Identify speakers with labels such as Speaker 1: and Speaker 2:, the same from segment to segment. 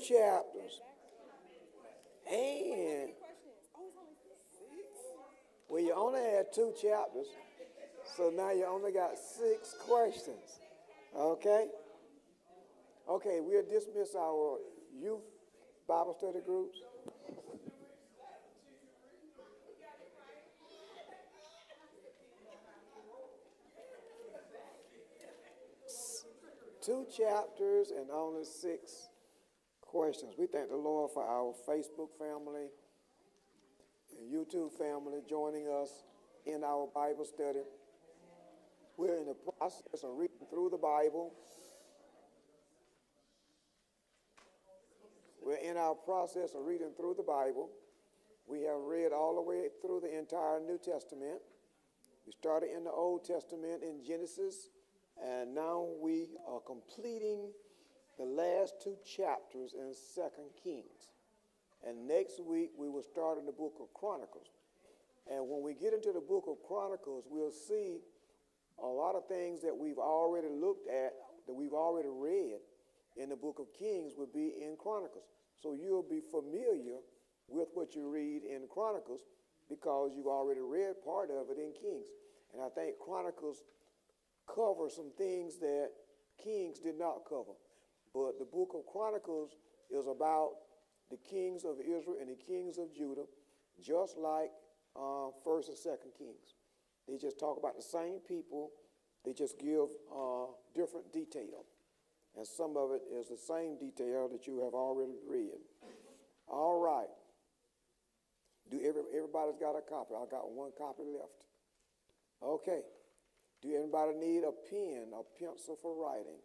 Speaker 1: chapters. And well, you only had 2 chapters, so now you only got 6 questions. Okay? Okay, we'll dismiss our youth Bible study groups. Two chapters and only 6 questions. We thank the Lord for our Facebook family and YouTube family joining us in our Bible study. We're in the process of reading through the Bible. We're in our process of reading through the Bible. We have read all the way through the entire New Testament. We started in the Old Testament in Genesis, and now we are completing the last 2 chapters in 2 Kings. And next week we will start in the book of Chronicles. And when we get into the book of Chronicles, we'll see a lot of things that we've already looked at, that we've already read in the book of Kings will be in Chronicles. So you'll be familiar with what you read in Chronicles because you've already read part of it in Kings. And I think Chronicles cover some things that Kings did not cover. But the book of Chronicles is about the kings of Israel and the kings of Judah, just like 1st and 2nd Kings. They just talk about the same people. They just give different detail. And some of it is the same detail that you have already read. All right. Everybody's got a copy. I got 1 copy left. Okay. Do anybody need a pen or pencil for writing?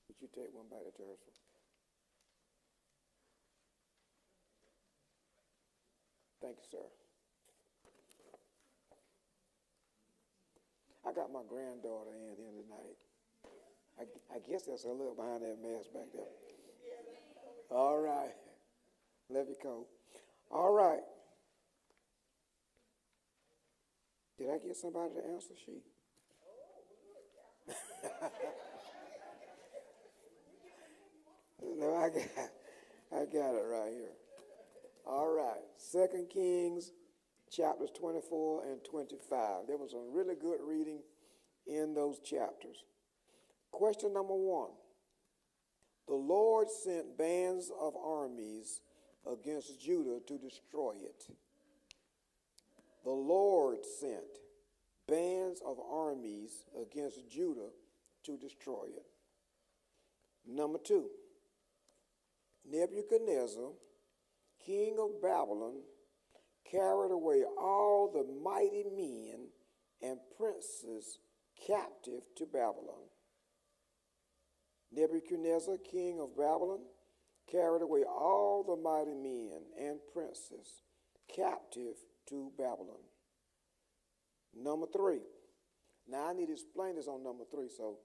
Speaker 1: Would you take one back to Teresa? Thank you, sir. I got my granddaughter in here tonight. I guess that's a little behind that mask back there. All right. Love you, Cole. All right. Did I get somebody to answer sheet? No, I got it right here. All right. 2 Kings chapters 24 and 25. There was some really good reading in those chapters. Question number 1. The Lord sent bands of armies against Judah to destroy it. The Lord sent bands of armies against Judah to destroy it. Number 2. Nebuchadnezzar, king of Babylon, carried away all the mighty men and princes captive to Babylon. Nebuchadnezzar, king of Babylon, carried away all the mighty men and princes captive to Babylon. Number 3. Now I need to explain this on number 3, so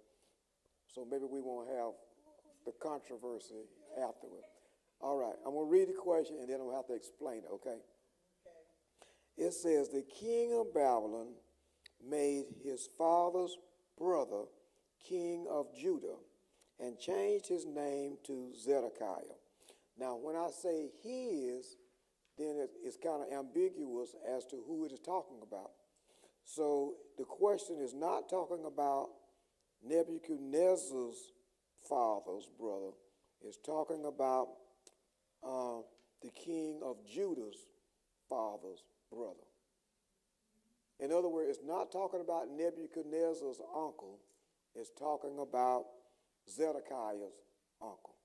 Speaker 1: maybe we won't have the controversy afterward. All right, I'm going to read the question and then I'll have to explain it, okay? It says, the king of Babylon made his father's brother king of Judah and changed his name to Zedekiah. Now, when I say his, then it's kind of ambiguous as to who it is talking about. So the question is not talking about Nebuchadnezzar's father's brother. It's talking about the king of Judah's father's brother. In other words, it's not talking about Nebuchadnezzar's uncle. It's talking about Zedekiah's uncle.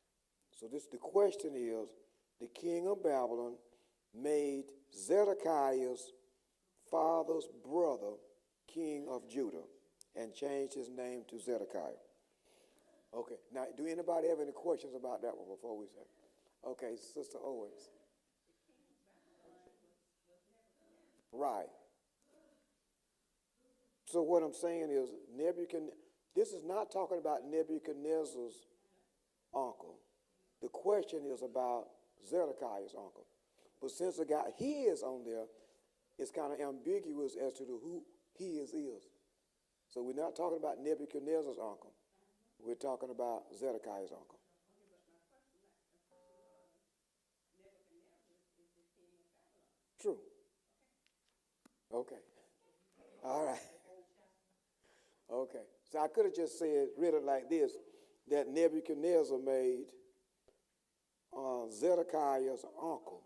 Speaker 1: So the question is, the king of Babylon made Zedekiah's father's brother king of Judah and changed his name to Zedekiah. Okay, now do anybody have any questions about that one before we say? Okay, Sister Owens. Right. So what I'm saying is this is not talking about Nebuchadnezzar's uncle. The question is about Zedekiah's uncle. But since it got his on there, it's kind of ambiguous as to who his is. So we're not talking about Nebuchadnezzar's uncle. We're talking about Zedekiah's uncle. True. Okay. All right. Okay. So I could have just said, read it like this, that Nebuchadnezzar made Zedekiah's uncle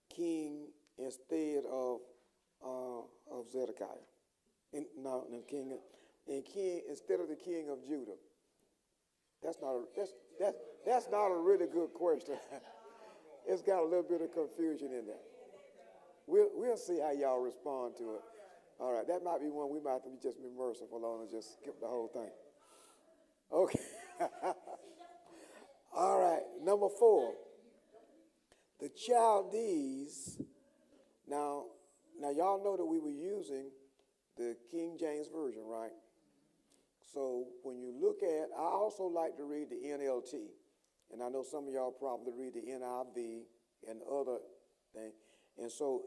Speaker 1: king instead of Zedekiah. No, the king, instead of the king of Judah. That's not a really good question. It's got a little bit of confusion in there. We'll see how y'all respond to it. All right, that might be one we might have to just be merciful on and just skip the whole thing. Okay. All right, number 4. The Chaldees. Now y'all know that we were using the King James Version, right? So when you look at, I also like to read the NLT. And I know some of y'all probably read the NIV and other things. And so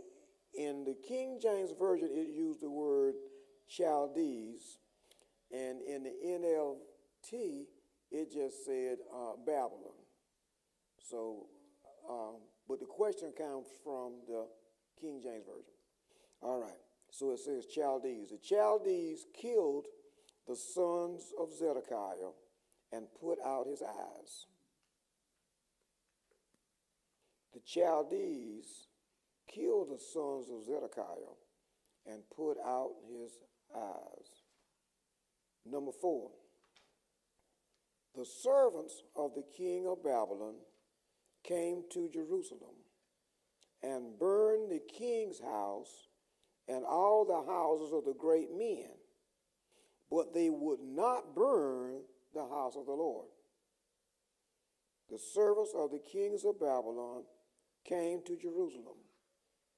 Speaker 1: in the King James Version, it used the word Chaldees. And in the NLT, it just said Babylon. So, but the question comes from the King James Version. All right. So it says Chaldees. The Chaldees killed the sons of Zedekiah and put out his eyes. The Chaldees killed the sons of Zedekiah and put out his eyes. Number 4. The servants of the king of Babylon came to Jerusalem and burned the king's house and all the houses of the great men, but they would not burn the house of the Lord. The servants of the kings of Babylon came to Jerusalem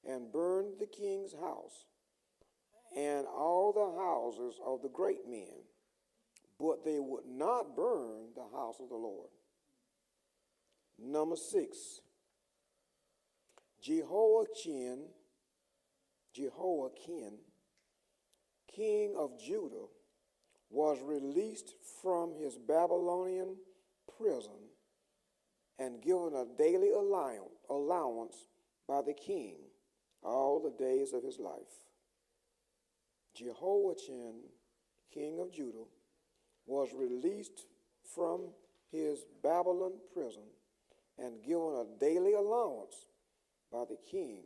Speaker 1: and burned the king's house and all the houses of the great men, but they would not burn the house of the Lord. Number 6, Jehoiakim, king of Judah, was released from his Babylonian prison and given a daily allowance by the king all the days of his life. Jehoiakim, king of Judah, was released from his Babylon prison and given a daily allowance by the king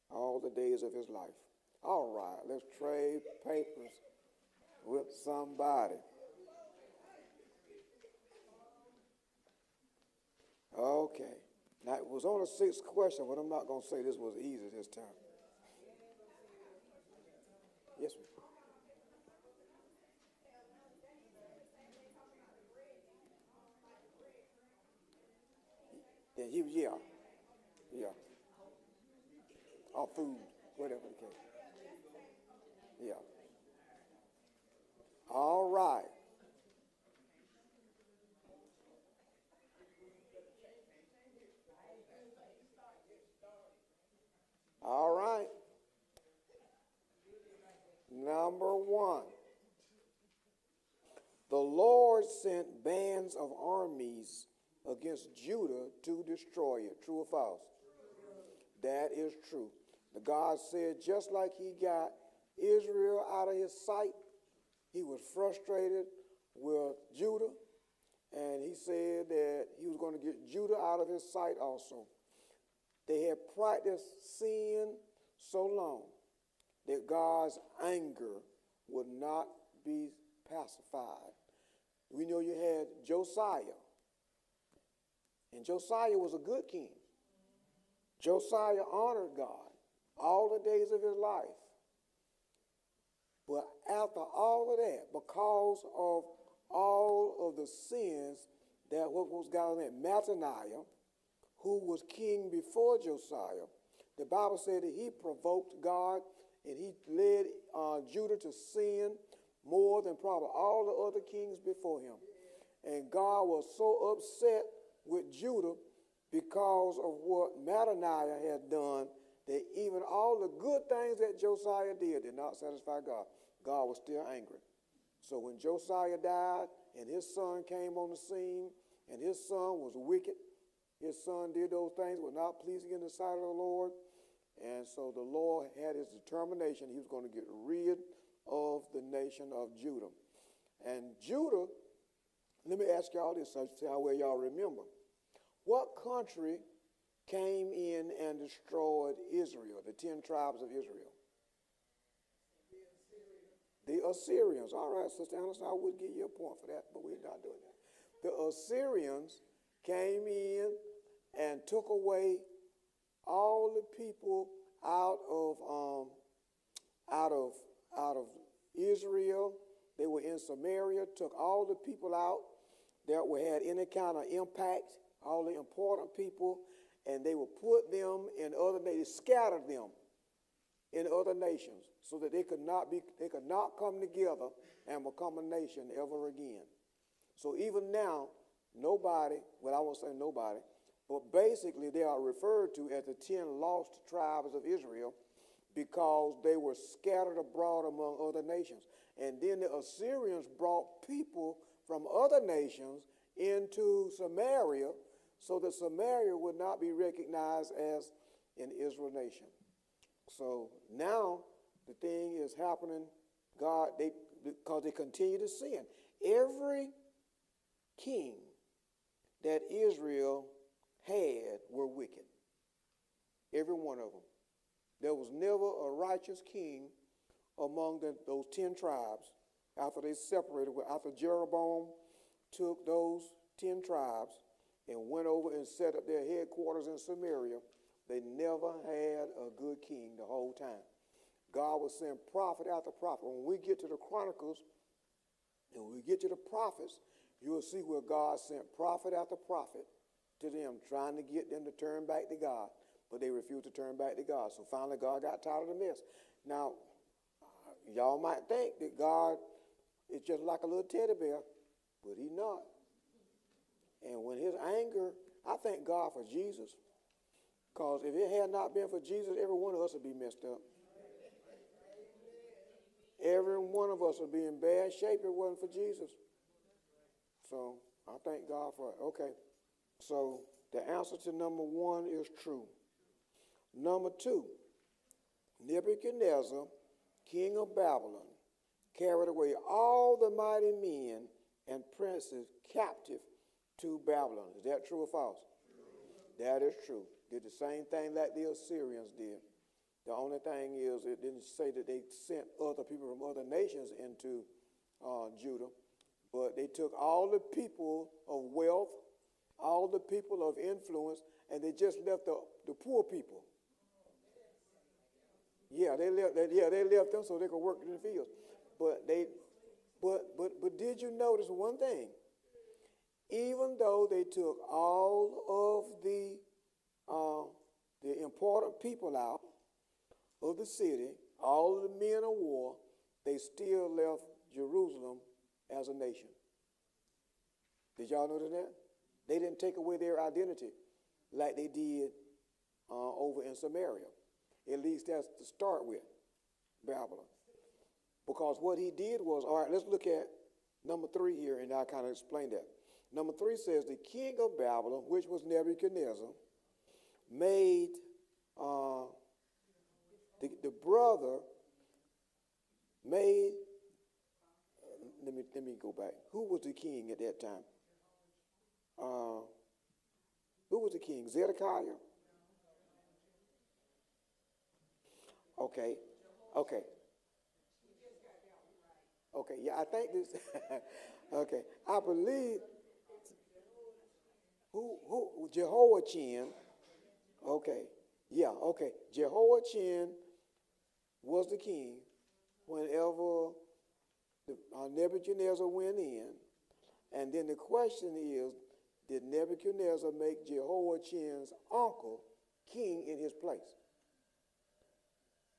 Speaker 1: all the days of his life. All right, let's trade papers with somebody. Okay. Now, it was on the 6th question, but I'm not going to say this was easy this time. Yes, ma'am. Yeah. Or food, whatever the case. Yeah. All right. All right. Number 1. The Lord sent bands of armies against Judah to destroy it. True or false? That is true. The God said just like he got Israel out of his sight, he was frustrated with Judah, and he said that he was going to get Judah out of his sight also. They had practiced sin so long that God's anger would not be pacified. We know you had Josiah, and Josiah was a good king. Josiah honored God all the days of his life. But after all of that, because of all of the sins that what was going on, Mattaniah, who was king before Josiah, the Bible said that he provoked God and he led Judah to sin more than probably all the other kings before him. And God was so upset with Judah because of what Mattaniah had done that even all the good things that Josiah did not satisfy God. God was still angry. So when Josiah died and his son came on the scene and his son was wicked, his son did those things were not pleasing in the sight of the Lord, And so the Lord had his determination. He was going to get rid of the nation of Judah. And Judah, let me ask y'all this, so see how well y'all remember. What country came in and destroyed Israel, the 10 tribes of Israel? The Assyrians. All right, Sister Anderson, I would give you a point for that, but we're not doing that. The Assyrians came in and took away all the people out of Israel. They were in Samaria, took all the people out that had any kind of impact, all the important people, and they would put them in other nations, scattered them in other nations, so that they could not come together and become a nation ever again. So even now, nobody, well, I won't say nobody, but basically they are referred to as the 10 lost tribes of Israel because they were scattered abroad among other nations. And then the Assyrians brought people from other nations into Samaria so that Samaria would not be recognized as an Israel nation. So now the thing is happening, because they continue to sin. Every king that Israel had were wicked. Every one of them. There was never a righteous king among those 10 tribes after they separated, after Jeroboam took those 10 tribes and went over and set up their headquarters in Samaria. They never had a good king the whole time. God would send prophet after prophet. When we get to the Chronicles and when we get to the prophets, you will see where God sent prophet after prophet to them, trying to get them to turn back to God, but they refused to turn back to God. So finally God got tired of the mess. Now, y'all might think that God is just like a little teddy bear, but he's not. And when his anger, I thank God for Jesus, because if it had not been for Jesus, every one of us would be messed up. Every one of us would be in bad shape if it wasn't for Jesus. So I thank God for it. Okay. So the answer to number 1 is true. Number 2, Nebuchadnezzar, king of Babylon, carried away all the mighty men and princes captive to Babylon. Is that true or false? True. That is true. Did the same thing like the Assyrians did. The only thing is, it didn't say that they sent other people from other nations into Judah, but they took all the people of wealth, all the people of influence, and they just left the poor people. Yeah, they left them so they could work in the fields. But did you notice one thing? Even though they took all of the important people out of the city, all of the men of war, they still left Jerusalem as a nation. Did y'all notice that? They didn't take away their identity like they did over in Samaria. At least that's to start with, Babylon. Because what he did was, all right, let's look at number 3 here, and I'll kind of explain that. Number 3 says, the king of Babylon, which was Nebuchadnezzar, made the brother made, let me go back. Who was the king at that time? Who was the king? Zedekiah? Okay. Yeah, I think this, okay. I believe, who, Jehoiachin, okay. Yeah, okay. Jehoiachin was the king whenever Nebuchadnezzar went in. And then the question is, did Nebuchadnezzar make Jehoiachin's uncle king in his place?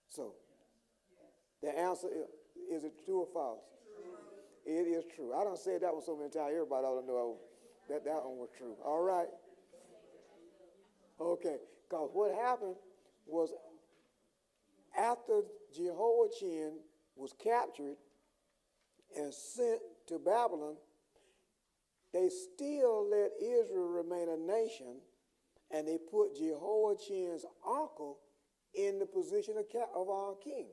Speaker 1: So, the answer is it true or false? True. It is true. I don't say that one so many times, everybody ought to know that one was true. All right? Okay, because what happened was after Jehoiachin was captured and sent to Babylon, they still let Israel remain a nation, and they put Jehoiachin's uncle in the position of our king.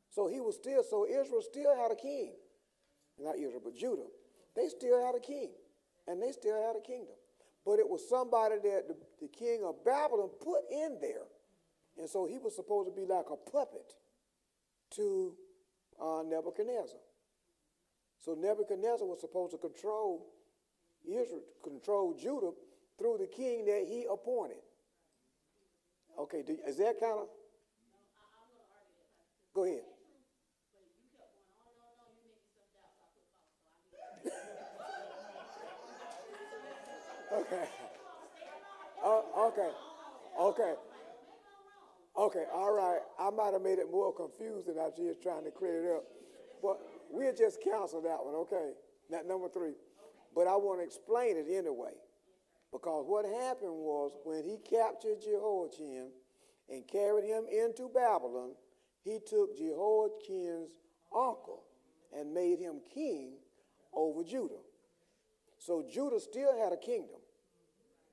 Speaker 1: So Israel still had a king. Not Israel, but Judah. They still had a king, and they still had a kingdom. But it was somebody that the king of Babylon put in there. And so he was supposed to be like a puppet to Nebuchadnezzar. So Nebuchadnezzar was supposed to control Israel, control Judah through the king that he appointed. Okay, is that kind of? Go ahead. Okay. Okay, all right. I might have made it more confused than I was trying to clear it up. But we'll just cancel that one, okay? That number 3. But I want to explain it anyway. Because what happened was when he captured Jehoiakim and carried him into Babylon, he took Jehoiakim's uncle and made him king over Judah. So Judah still had a kingdom,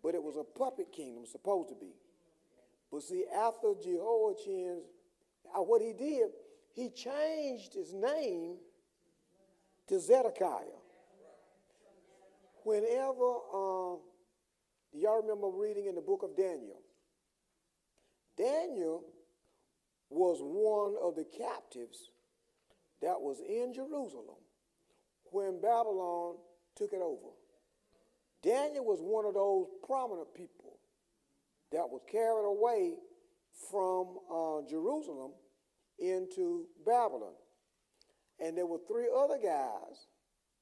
Speaker 1: but it was a puppet kingdom, supposed to be. But see, after Jehoiakim's, what he did, he changed his name to Zedekiah. Whenever, y'all remember reading in the book of Daniel? Daniel was one of the captives that was in Jerusalem when Babylon took it over. Daniel was one of those prominent people that was carried away from Jerusalem into Babylon. And there were 3 other guys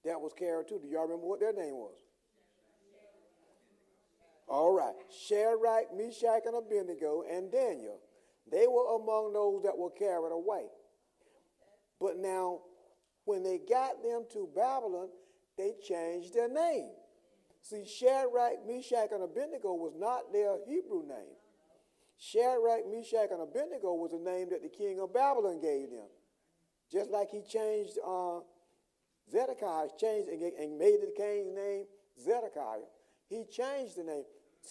Speaker 1: that was carried too. Do y'all remember what their name was? All right. Shadrach, Meshach, and Abednego, and Daniel. They were among those that were carried away. But now, when they got them to Babylon, they changed their name. See, Shadrach, Meshach, and Abednego was not their Hebrew name. Shadrach, Meshach, and Abednego was the name that the king of Babylon gave them. Just like he changed Zedekiah, changed and made the king's name Zedekiah. He changed the name.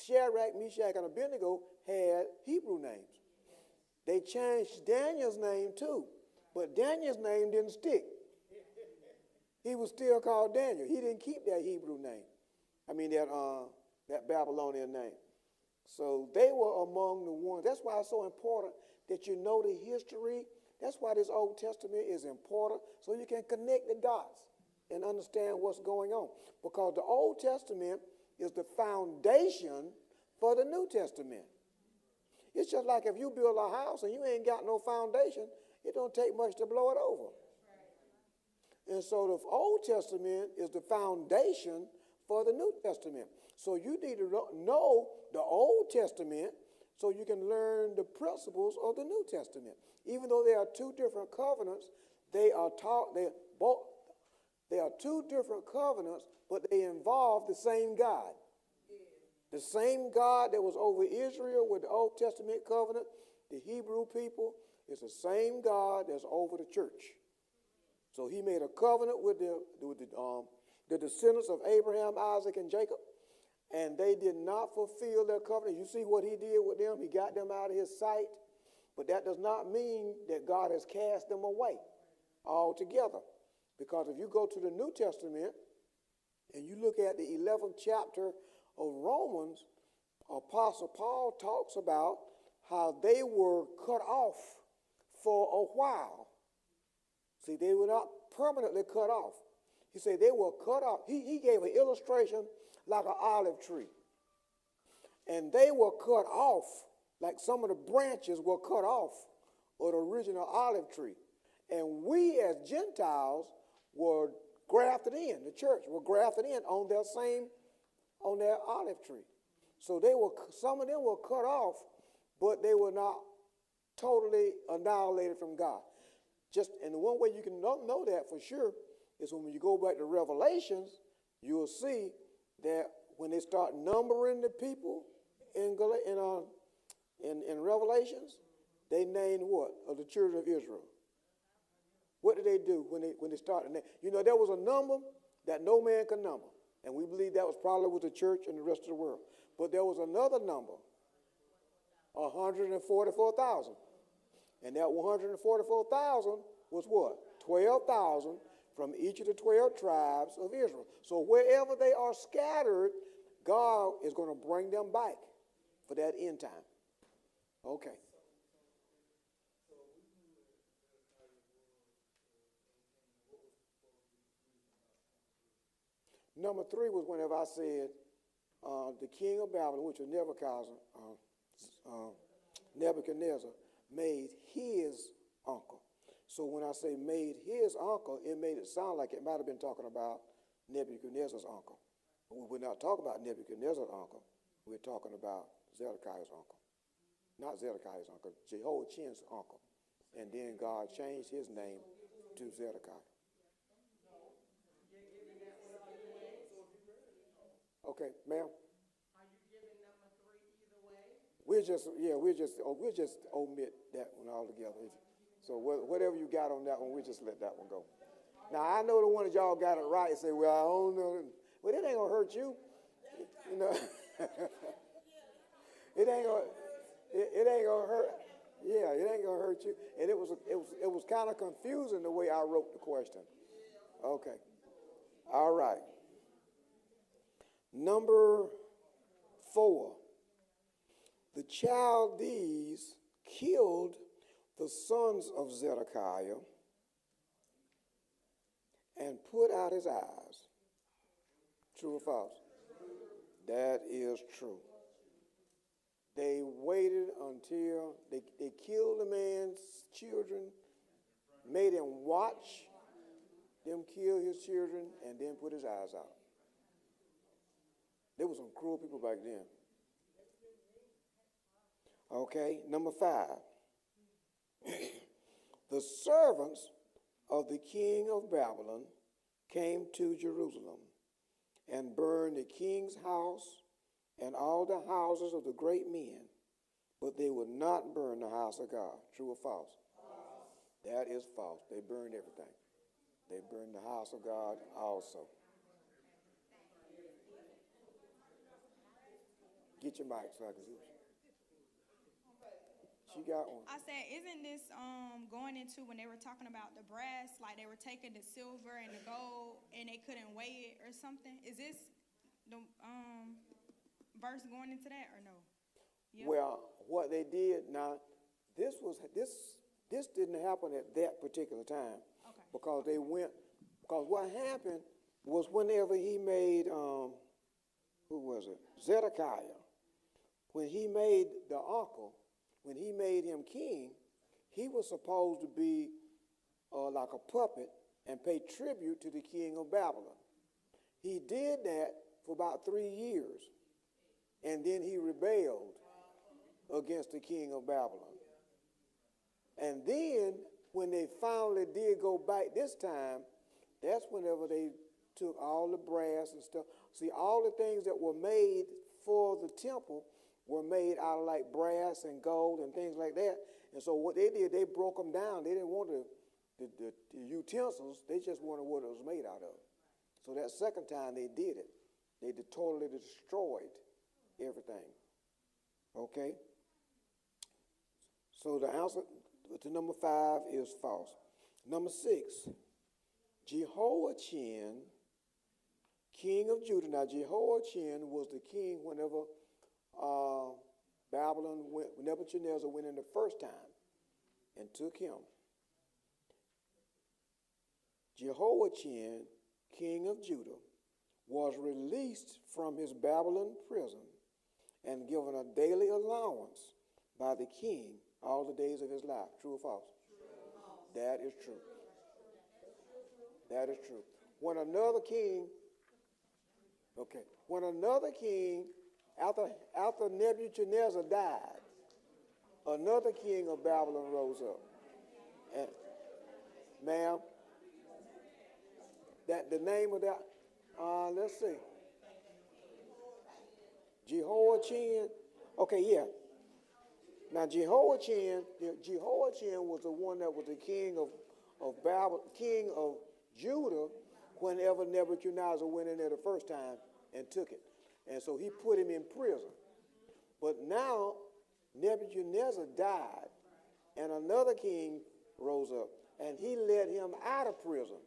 Speaker 1: Shadrach, Meshach, and Abednego had Hebrew names. They changed Daniel's name too, but Daniel's name didn't stick. He was still called Daniel. He didn't keep that Hebrew name. That Babylonian name. So they were among the ones. That's why it's so important that you know the history. That's why this Old Testament is important, so you can connect the dots and understand what's going on. Because the Old Testament is the foundation for the New Testament. It's just like if you build a house and you ain't got no foundation, it don't take much to blow it over. And so the Old Testament is the foundation for the New Testament. So you need to know the Old Testament so you can learn the principles of the New Testament. Even though there are 2 different covenants, they are 2 different covenants, but they involve the same God. The same God that was over Israel with the Old Testament covenant, the Hebrew people, is the same God that's over the church. So he made a covenant with the descendants of Abraham, Isaac, and Jacob, and they did not fulfill their covenant. You see what he did with them? He got them out of his sight, but that does not mean that God has cast them away altogether. Because if you go to the New Testament and you look at the 11th chapter of Romans, Apostle Paul talks about how they were cut off for a while. See, they were not permanently cut off. He said they were cut off. He gave an illustration like an olive tree. And they were cut off, like some of the branches were cut off of the original olive tree. And we as Gentiles were grafted in. The church were grafted in on their olive tree. So some of them were cut off, but they were not totally annihilated from God. And the one way you can know that for sure is when you go back to Revelations, you'll see that when they start numbering the people in Revelations, they named what? Of the children of Israel. What did they do when they started? There was a number that no man could number. And we believe that was probably with the church and the rest of the world. But there was another number 144,000. And that 144,000 was what? 12,000 from each of the 12 tribes of Israel. So wherever they are scattered, God is going to bring them back for that end time. Okay. Number 3 was whenever I said the king of Babylon, which was Nebuchadnezzar, made his uncle. So when I say made his uncle, it made it sound like it might have been talking about Nebuchadnezzar's uncle. But we're not talking about Nebuchadnezzar's uncle. We're talking about Zedekiah's uncle. Not Zedekiah's uncle, Jehoiachin's uncle. And then God changed his name to Zedekiah. Okay, ma'am.
Speaker 2: Are you giving number 3 either way?
Speaker 1: We'll just omit that one altogether. So whatever you got on that one, we'll just let that one go. Now I know the one that y'all got it right and say, well, I don't know. Well, it ain't gonna hurt you. You know. It ain't gonna hurt. Yeah, it ain't gonna hurt you. And it was kind of confusing the way I wrote the question. Okay. All right. Number 4. The Chaldees killed the sons of Zedekiah and put out his eyes. True or false? That is true. They waited until they killed the man's children, made him watch them kill his children, and then put his eyes out. There were some cruel people back then. Okay, number 5. The servants of the king of Babylon came to Jerusalem and burned the king's house and all the houses of the great men, but they would not burn the house of God. True or false? False. That is false. They burned everything. They burned the house of God also. Get your mic so I can see you. She got one.
Speaker 3: I said, isn't this going into when they were talking about the brass, like they were taking the silver and the gold and they couldn't weigh it or something? Is this the verse going into that or no? Yep.
Speaker 1: Well, what they did now, this didn't happen at that particular time.
Speaker 3: Okay.
Speaker 1: Because what happened was whenever he made Zedekiah, when he made the uncle, when he made him king, he was supposed to be like a puppet and pay tribute to the king of Babylon. He did that for about 3 years, and then he rebelled against the king of Babylon. And then when they finally did go back this time, that's whenever they took all the brass and stuff. See, all the things that were made for the temple were made out of like brass and gold and things like that. And so what they did, they broke them down. They didn't want the utensils. They just wanted what it was made out of. So that second time they did it, they totally destroyed everything. Okay? So the answer to number 5 is false. Number 6, Jehoiachin, king of Judah. Now Jehoiachin was the king whenever Nebuchadnezzar went in the first time and took him. Jehoiachin, king of Judah, was released from his Babylon prison and given a daily allowance by the king all the days of his life. True or false? True. That is true. That is true. When another king, after Nebuchadnezzar died, another king of Babylon rose up. And, ma'am, the name of that, let's see. Jehoiachin. Okay, yeah. Now Jehoiachin was the one that was the king of Babylon, king of Judah, whenever Nebuchadnezzar went in there the first time and took it. And so he put him in prison. But now Nebuchadnezzar died, and another king rose up, and he let him out of prison.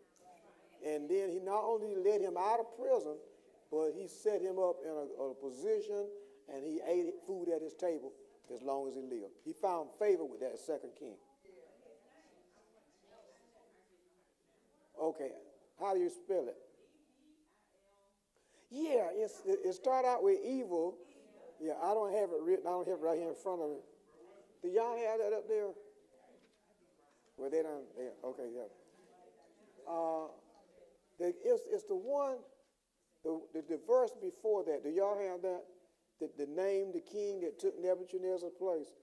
Speaker 1: And then he not only let him out of prison, but he set him up in a position, and he ate food at his table as long as he lived. He found favor with that second king. Okay, how do you spell it? Yeah, it started out with evil. Yeah, I don't have it written. I don't have it right here in front of me. Do y'all have that up there? Well, they don't. Okay, yeah. It's the one, the verse before that. Do y'all have that? The name, the king that took Nebuchadnezzar's place.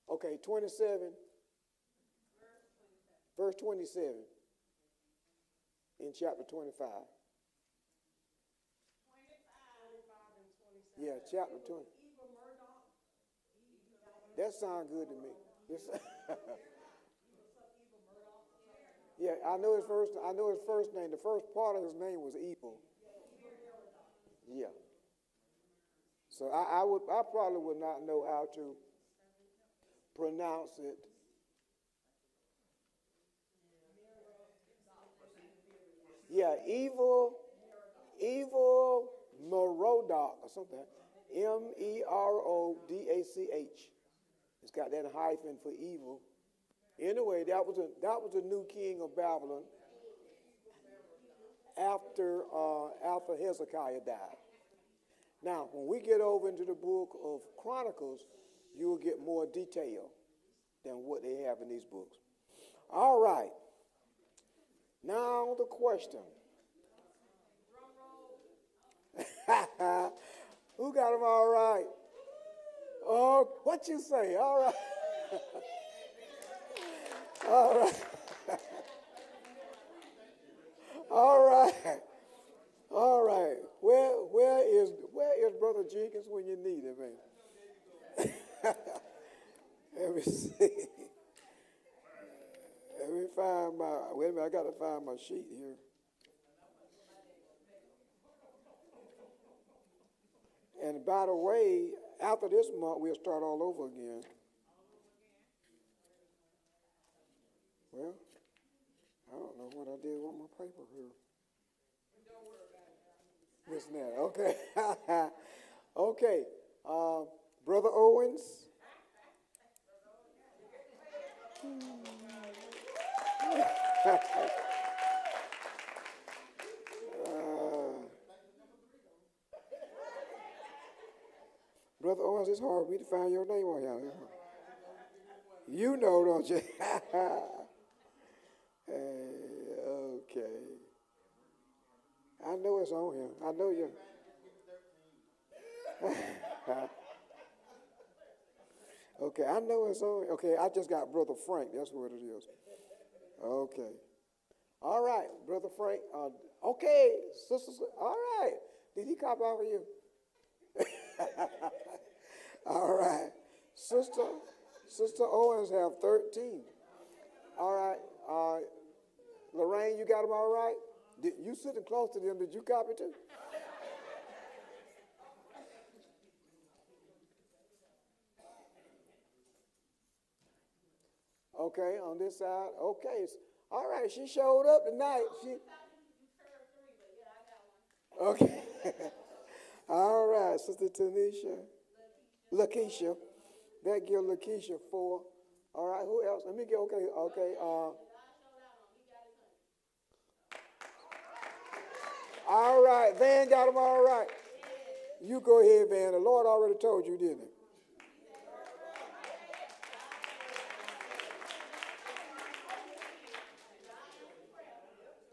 Speaker 1: Okay, 27. Verse 27 in chapter 25. Yeah, chapter 20. That sounds good to me. Yeah, I know his first name. The first part of his name was Evil. Yeah. So I probably would not know how to pronounce it. Yeah, Evil Merodach or something. Merodach. It's got that hyphen for evil. Anyway, that was a new king of Babylon after Hezekiah died. Now, when we get over into the book of Chronicles, you will get more detail than what they have in these books. All right. Now the question. Who got them all right? Oh, what you say? All right. All right. All right. All right. Where is Brother Jenkins when you need him, man? Let me see. Let me find wait a minute, I got to find my sheet here. And by the way, after this month, we'll start all over again. Well, I don't know what I did with my paper here. This and that. Okay. Okay. Brother Owens. Brother Owens, it's hard for me to find your name on here. You know, don't you? Okay. I know it's on here. I know you. Okay, I know it's on. Okay, I just got Brother Frank. That's what it is. Okay. All right, Brother Frank. Okay, sisters. All right. Did he cop out for you? All right. Sister Owens have 13. All right. Lorraine, you got them all right? You sitting close to them, did you copy too? Okay, on this side. Okay. All right, she showed up tonight. Okay. All right, Sister Tanisha. Lakeisha. That give Lakeisha 4. All right, who else? Let me get, okay. All right, Van got them all right. You go ahead, Van. The Lord already told you, didn't he?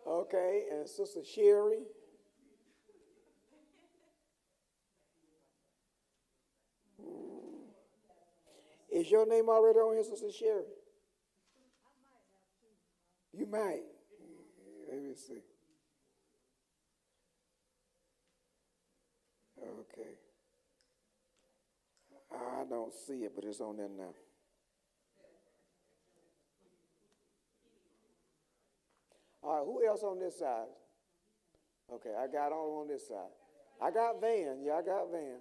Speaker 1: Okay, and Sister Sherry. Is your name already on here, Sister Sherry? You might. Let me see. Okay. I don't see it, but it's on there now. All right, who else on this side? Okay, I got all on this side. I got Van. Yeah, I got Van.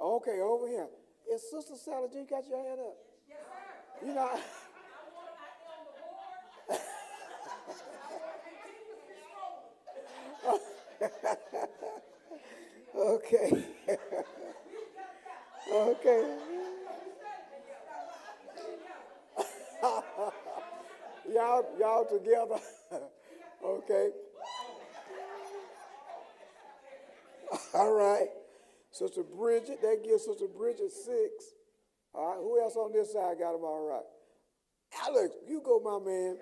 Speaker 1: Okay, over here. Is Sister Sally G got your hand up?
Speaker 2: Yes, sir.
Speaker 1: You know,
Speaker 2: I want to on the board.
Speaker 1: okay. Okay. Y'all together. Okay. All right. Sister Bridget, that gives Sister Bridget 6. All right. Who else on this side got them all right? Alex, you go, my man.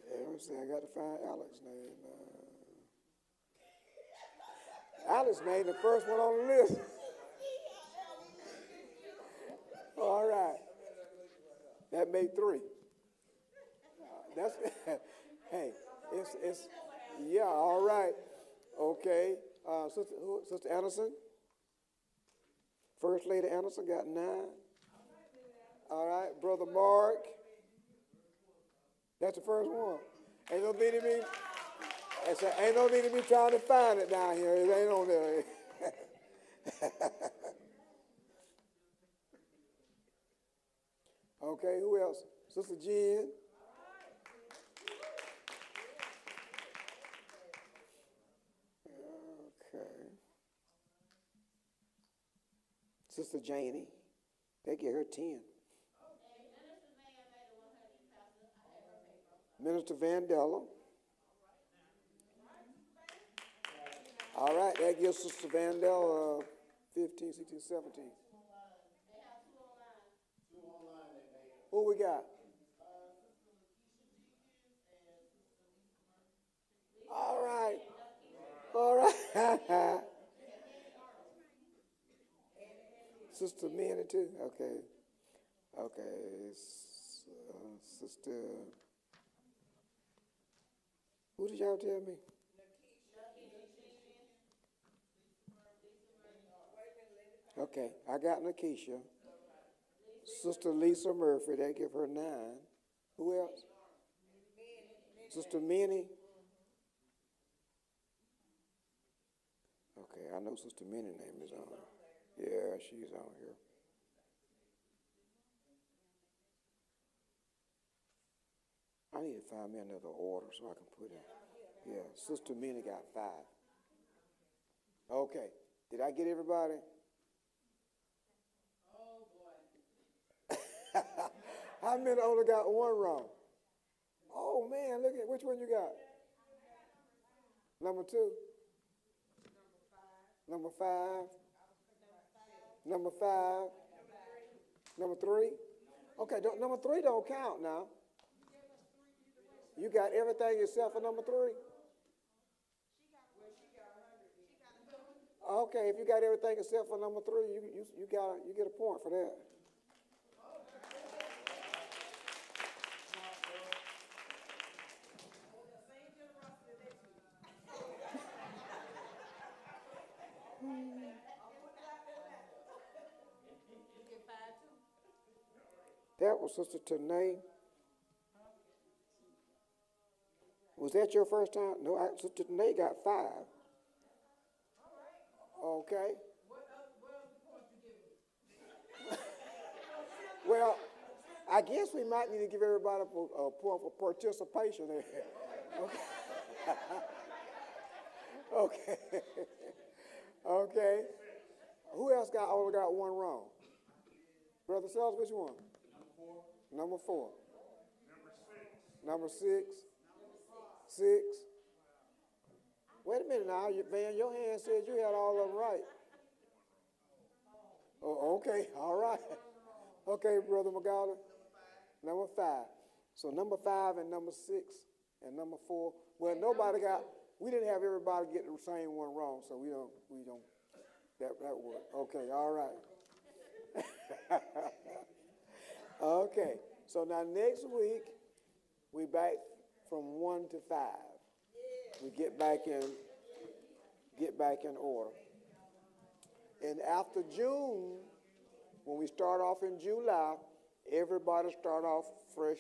Speaker 1: Yeah, let me see. I got to find Alex's name. Alex's name, the first one on the list. All right. That made 3. That's hey. It's yeah. All right. Okay. Sister Anderson. First Lady Anderson got 9. All right. Brother Mark. That's the first one. Ain't no need to be. Ain't no need to be trying to find it down here. It ain't on there. Okay. Who else? Sister Jen. Okay. Sister Janie. They get her 10. Minister Vandella. All right, that gives Sister Vandella 15, 16, 17. Who we got? All right. All right. Sister Minnie too? Okay. Okay. Sister. Who did y'all tell me? Okay, I got Nakisha. Sister Lisa Murphy, they give her 9. Who else? Sister Minnie. Okay, I know Sister Minnie's name is on here. Yeah, she's on here. I need to find me another order so I can put in. Yeah, Sister Minnie got 5. Okay, did I get everybody? How many only got 1 wrong? Oh man, look at which one you got? Number 2. Number 5. Number 5. Number 3. Okay, number 3 don't count now. You got everything except for number 3. Okay, if you got everything except for number 3, you get a point for that. That was Sister Tanae. Was that your first time? No, Sister Tanae got 5. Okay. Well, I guess we might need to give everybody a point for participation there. Okay. Okay. Okay. Who else only got 1 wrong? Brother Sells, which one? Number 4. Number 6. 6. Wait a minute now, Van, your hand said you had all of them right. Oh, okay, all right. Okay, Brother McGowder. Number 5. So number 5 and number 6 and number 4. Well, we didn't have everybody get the same one wrong, so we don't, that worked. Okay, all right. Okay, so now next week, we back from 1 to 5. We get back in order. And after June, when we start off in July, everybody start off fresh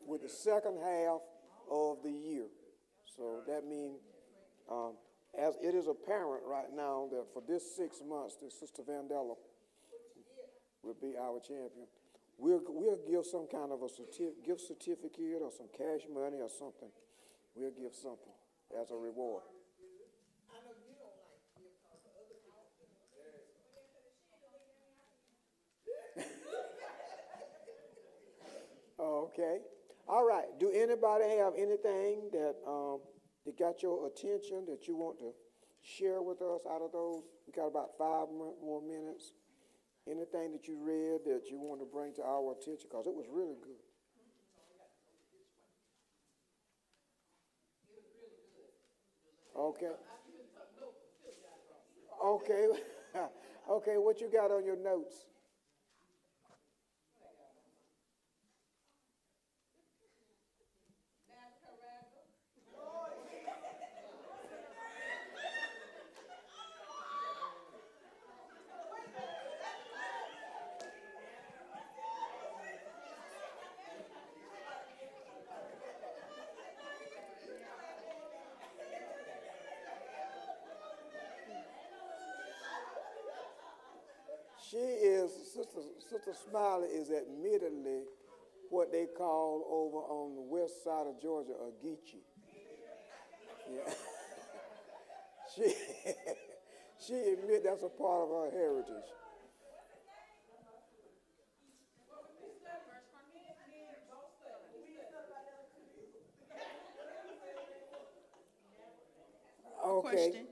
Speaker 1: with the second half of the year. So that means, as it is apparent right now that for this 6 months, that Sister Vandella will be our champion. We'll give some kind of a gift certificate or some cash money or something. We'll give something as a reward. Okay. All right. Do anybody have anything that that got your attention that you want to share with us out of those? We got about 5 more minutes. Anything that you read that you want to bring to our attention? Because it was really good. Okay. Okay. Okay, what you got on your notes? She is, Sister Smiley is admittedly what they call over on the west side of Georgia a Geechee. Yeah. she, she admit that's a part of her heritage. Okay.
Speaker 3: Question.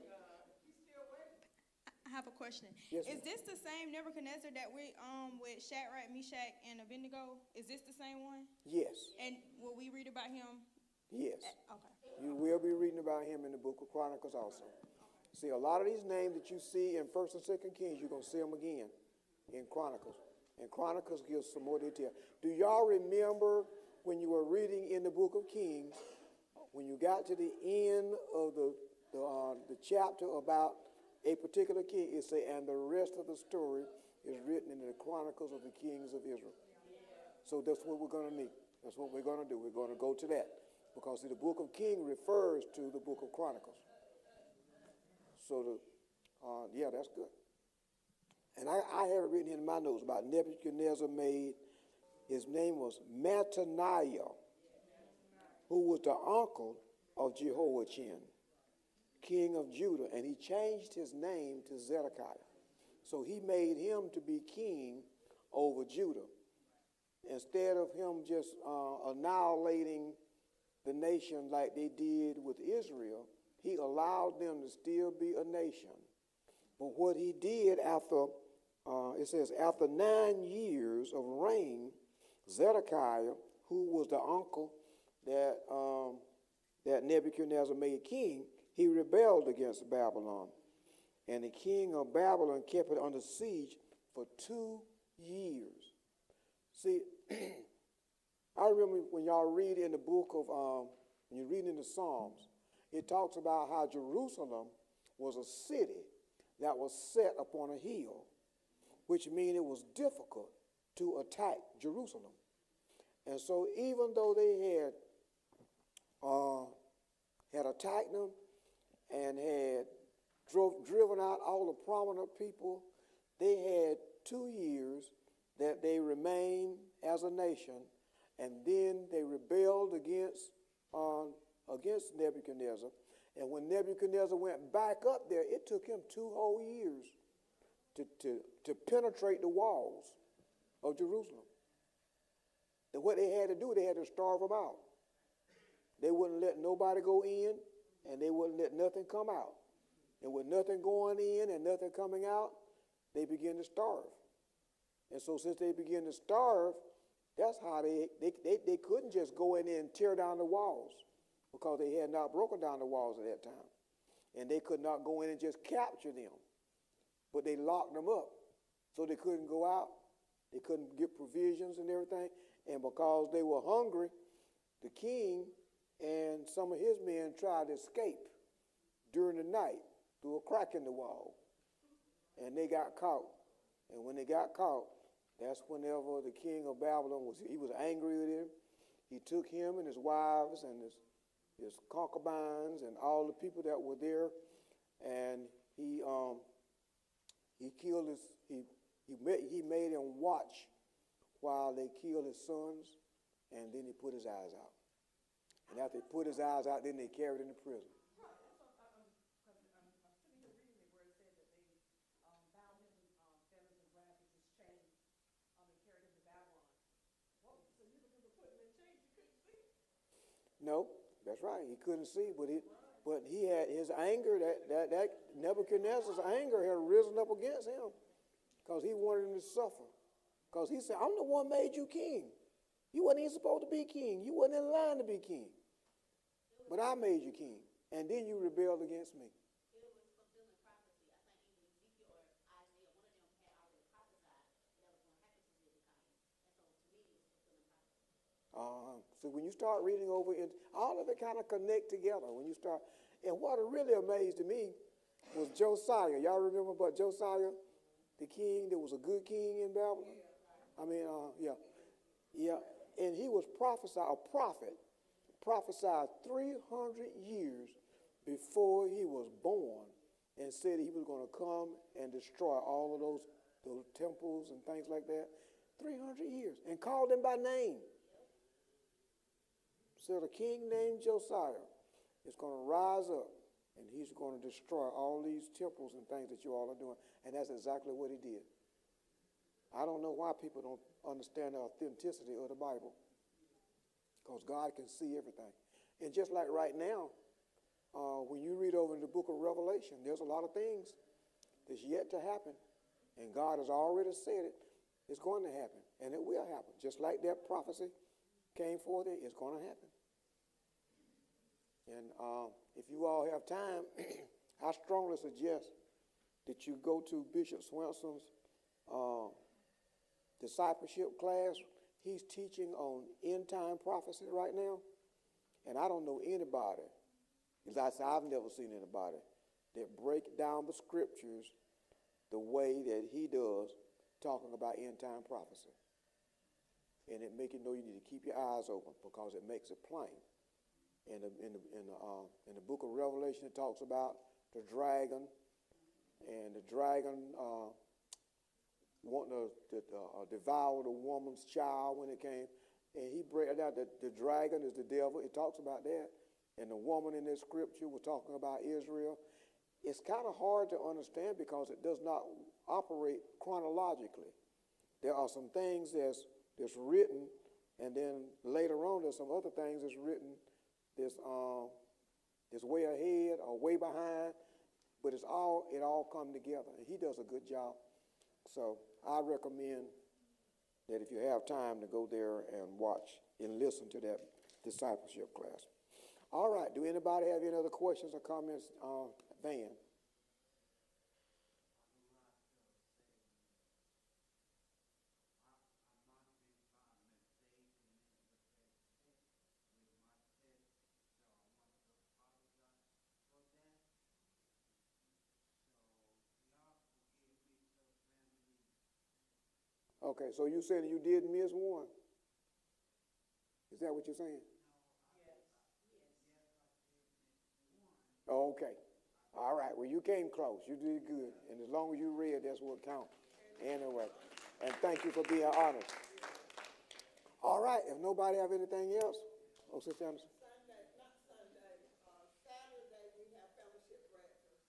Speaker 3: I have a question.
Speaker 1: Yes,
Speaker 3: Is
Speaker 1: ma'am.
Speaker 3: this the same Nebuchadnezzar that we with Shadrach, Meshach, and Abednego? Is this the same one?
Speaker 1: Yes.
Speaker 3: And will we read about him?
Speaker 1: Yes.
Speaker 3: Okay.
Speaker 1: You will be reading about him in the book of Chronicles also. See, a lot of these names that you see in 1st and 2nd Kings, you're going to see them again in Chronicles. And Chronicles gives some more detail. Do y'all remember when you were reading in the book of Kings, when you got to the end of the chapter about a particular king, it say, and the rest of the story is written in the Chronicles of the Kings of Israel. So that's what we're going to need. That's what we're going to do. We're going to go to that. Because see, the book of Kings refers to the book of Chronicles. So, yeah, that's good. And I have it written in my notes about Nebuchadnezzar made, his name was Mattaniah, who was the uncle of Jehoiachin, king of Judah, and he changed his name to Zedekiah. So he made him to be king over Judah. Instead of him just annihilating the nation like they did with Israel, he allowed them to still be a nation. But what he did after, it says, after 9 years of reign, Zedekiah, who was the uncle that Nebuchadnezzar made king, he rebelled against Babylon. And the king of Babylon kept it under siege for 2 years. See, I remember when y'all read in the book of, when you read in the Psalms, it talks about how Jerusalem was a city that was set upon a hill, which means it was difficult to attack Jerusalem. And so even though they had attacked them and had driven out all the prominent people, they had 2 years that they remained as a nation, and then they rebelled against Nebuchadnezzar. And when Nebuchadnezzar went back up there, it took him 2 whole years to penetrate the walls of Jerusalem. And what they had to do, they had to starve them out. They wouldn't let nobody go in, and they wouldn't let nothing come out. And with nothing going in and nothing coming out, they began to starve. And so since they began to starve, that's how they couldn't just go in there and tear down the walls, because they had not broken down the walls at that time. And they could not go in and just capture them. But they locked them up, so they couldn't go out. They couldn't get provisions and everything. And because they were hungry, the king and some of his men tried to escape during the night through a crack in the wall. And they got caught. And when they got caught, that's whenever the king of Babylon he was angry with him. he took him and his wives and his concubines and all the people that were there, and he killed he made him watch while they killed his sons, and then he put his eyes out. And after they put his eyes out, then they carried him to prison. No, that's right. He couldn't see, but he had his anger, that Nebuchadnezzar's anger had risen up against him because he wanted him to suffer. Because he said, I'm the one made you king. You wasn't even supposed to be king. You wasn't in line to be king. But I made you king. And then you rebelled against me.
Speaker 4: It was fulfilling prophecy. I think even Ezekiel or Isaiah, one of them had already prophesied that was going to happen to Zedekiah. And so to me, it was fulfilling prophecy.
Speaker 1: So when you start reading over it, all of it kind of connect together. When you start, and what really amazed me was Josiah. Y'all remember about Josiah, the king? There was a good king in Babylon. I mean, yeah. And he was a prophet, prophesied 300 years before he was born, and said he was going to come and destroy all of those temples and things like that. 300 years, and called them by name. Said a king named Josiah is going to rise up, and he's going to destroy all these temples and things that you all are doing. And that's exactly what he did. I don't know why people don't understand the authenticity of the Bible, because God can see everything. And just like right now, when you read over in the book of Revelation, there's a lot of things that's yet to happen, and God has already said it. It's going to happen, and it will happen. Just like that prophecy came forth, it's going to happen. And if you all have time, I strongly suggest that you go to Bishop Swenson's discipleship class. He's teaching on end-time prophecy right now, and I don't know anybody, because I've never seen anybody that break down the scriptures the way that he does, talking about end-time prophecy. And it make you know you need to keep your eyes open, because it makes it plain. In the book of Revelation, it talks about the dragon, and the dragon wanting to devour the woman's child when it came. And he breaks out that the dragon is the devil. It talks about that. And the woman in this scripture was talking about Israel. It's kind of hard to understand because it does not operate chronologically. There are some things that's written, and then later on there's some other things that's written that's way ahead or way behind, but it all come together, and he does a good job. So I recommend that if you have time to go there and watch and listen to that discipleship class. All right, do anybody have any other questions or comments? Van? Okay, so you said you did miss one. Is that what you're saying? Oh, okay. All right, well, you came close. You did good. And as long as you read, that's what counts. Anyway, and thank you for being honest. All right, if nobody have anything else? Oh, Sister Anderson.
Speaker 2: Saturday we have fellowship breakfast.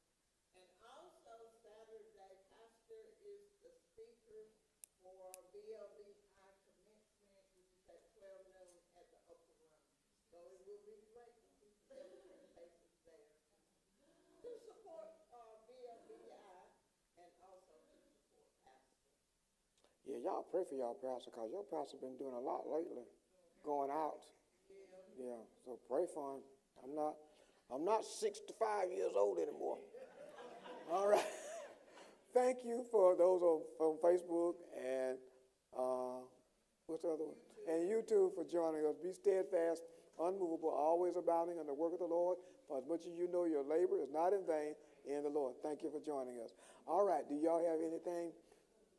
Speaker 2: And also Saturday, Pastor is the speaker for BLBI commencement, which is at 12 noon at the upper room. So it will be great to see several faces there. To support BLBI and also to support Pastor.
Speaker 1: Yeah, y'all pray for y'all pastor, because your pastor been doing a lot lately, going out. Yeah, so pray for him. I'm not 65 years old anymore. All right. Thank you for those on Facebook and what's the other one? And YouTube for joining us. Be steadfast, unmovable, always abounding in the work of the Lord. For as much as you know your labor is not in vain in the Lord. Thank you for joining us. All right. Do y'all have anything